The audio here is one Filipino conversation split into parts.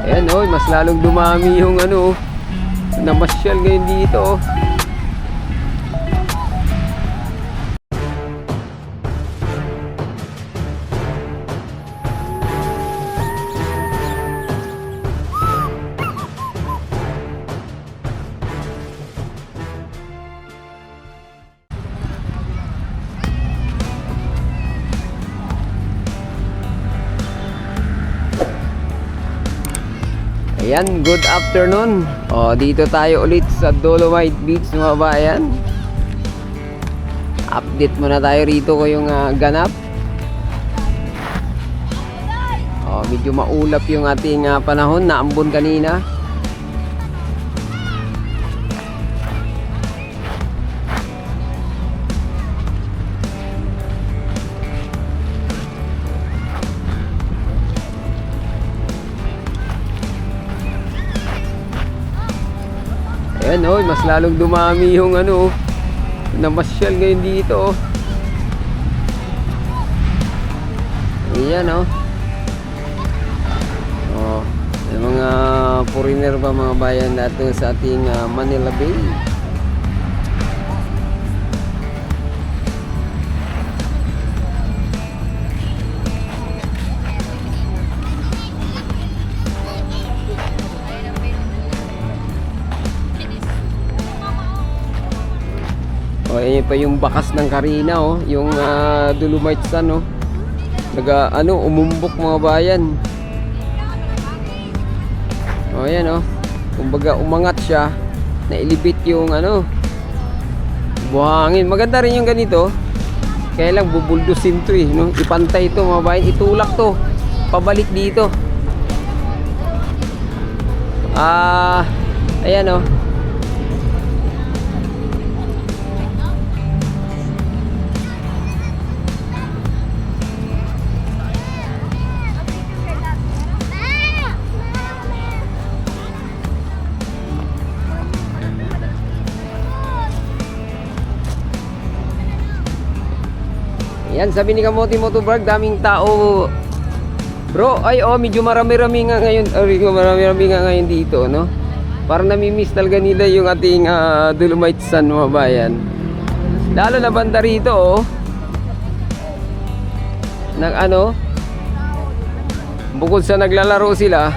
Ayan oh, mas lalong dumami yung ano, namasyal ngayon dito oh. Ayan, good afternoon. O, dito tayo ulit sa Dolomite Beach mga bayan. Update muna tayo rito ko yung ganap. O, medyo maulap yung ating panahon, naambon kanina. Ayan oh, mas lalong dumami yung ano, namasyal ngayon dito oh. Ayan oh. Oh, yung mga foreigner pa mga bayan natin sa ating Manila Bay. Oh, ayan pa yung bakas ng Carina oh, yung Dolomite Sun oh. Umumbok mga bayan. Oh, ayan oh. Kumbaga umangat siya, nailibit yung buhangin. Maganda rin yung ganito. Kaya lang bubuldusin to no? Ipantay to mga bayan, itulak to pabalik dito. Ayan oh. Yan, sabi ni Kamote Motovlog, daming tao. Bro, ay oh, medyo marami-rami nga ngayon. Marami-rami nga ngayon dito, no? Parang nami-miss talaga nila yung ating Dolomite Sun mga bayan. Lalo na banda rito, oh. Bukod sa naglalaro sila,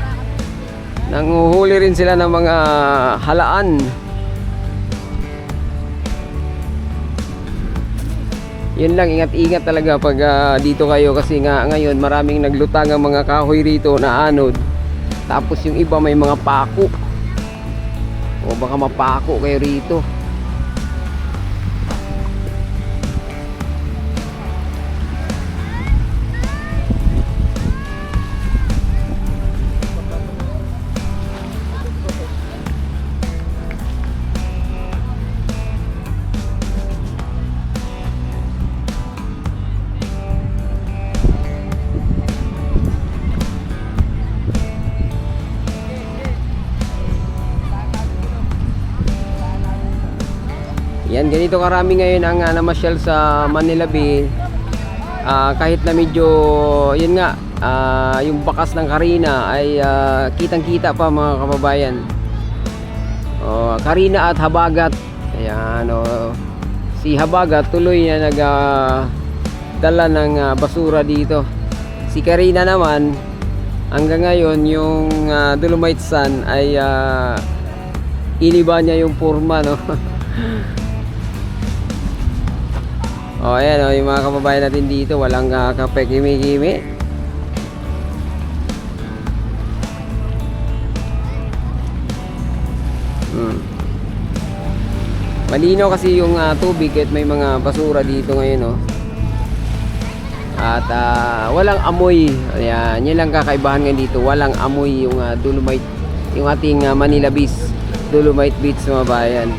nanguhuli rin sila ng mga halaan. Yun lang, ingat-ingat talaga pag dito kayo kasi nga ngayon maraming naglutang ang mga kahoy rito na anod. Tapos yung iba may mga pako. O baka mapako kayo rito. Yan, ganito karami ngayon ang namasyal sa Manila Bay. Kahit na medyo, yun nga, yung bakas ng Carina ay kitang-kita pa mga kababayan. Carina at Habagat. Ayan, si Habagat tuloy na nagdala ng basura dito. Si Carina naman, hanggang ngayon, yung Dolomite Sun ay iniba niya yung forma, no? Ayan yung mga kababayan natin dito, walang kape kimi-kimi. Malinaw kasi yung tubig kahit may mga basura dito ngayon, At walang amoy. Ayan, yun lang kakaibahan ngayon dito, walang amoy yung Dolomite, yung ating Manila Beach, Dolomite Beach mga bayan.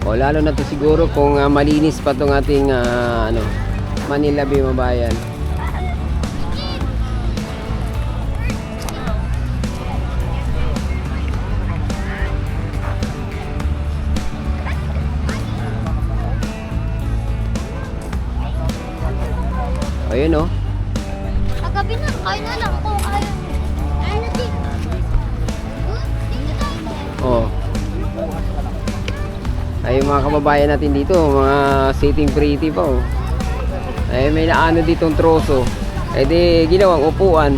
O lalo na to siguro kung malinis pa tong ating ano, Manila Bay Mabayan. Ayun oh. Kagabi na, kain na lang kung ayaw mo. Ayaw na din. Dito tayo. Oh. Ay yung mga kababayan natin dito, mga sitting pretty pa oh. Ay may naano ditong troso. Ay di ginawang upuan.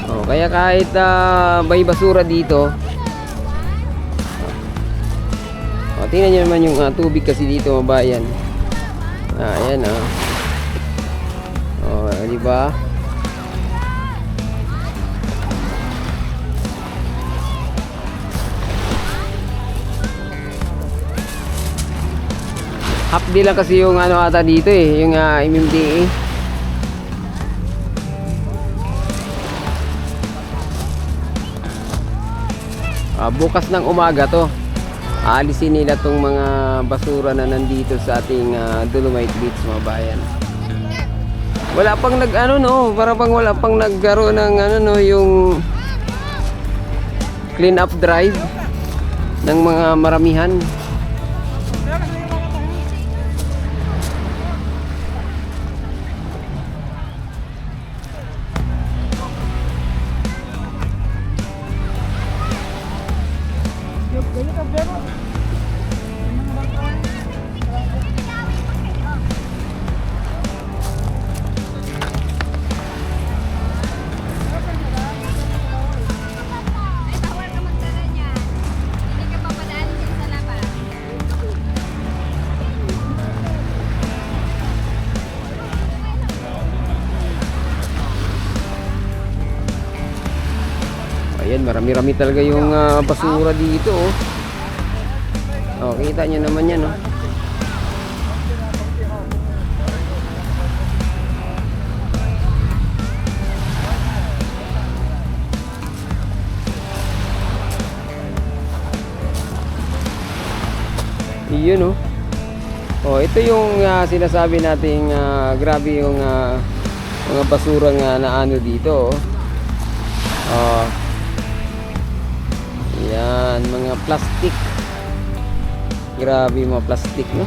Oh, kaya kahit may basura dito. Oh, tingnan niyo naman yung tubig kasi dito, mabayan. Ayan ah. Oh, di ba? Half day lang kasi yung ano ata dito eh, yung MMDA. Bukas ng umaga to. Aalisin nila tong mga basura na nandito sa ating Dolomite Beach, mga bayan. Wala pang nag ano no, para bang wala pang nagkaroon ng ano no, yung clean up drive ng mga maramihan. Ayan, marami-rami talaga yung basura dito oh. Oh, kita nyo naman yan oh. Iyon oh. Oh, ito yung sinasabi nating grabe yung mga basura nga na ano dito oh. Oh. Yan, mga plastic. Grabe mga plastic, no?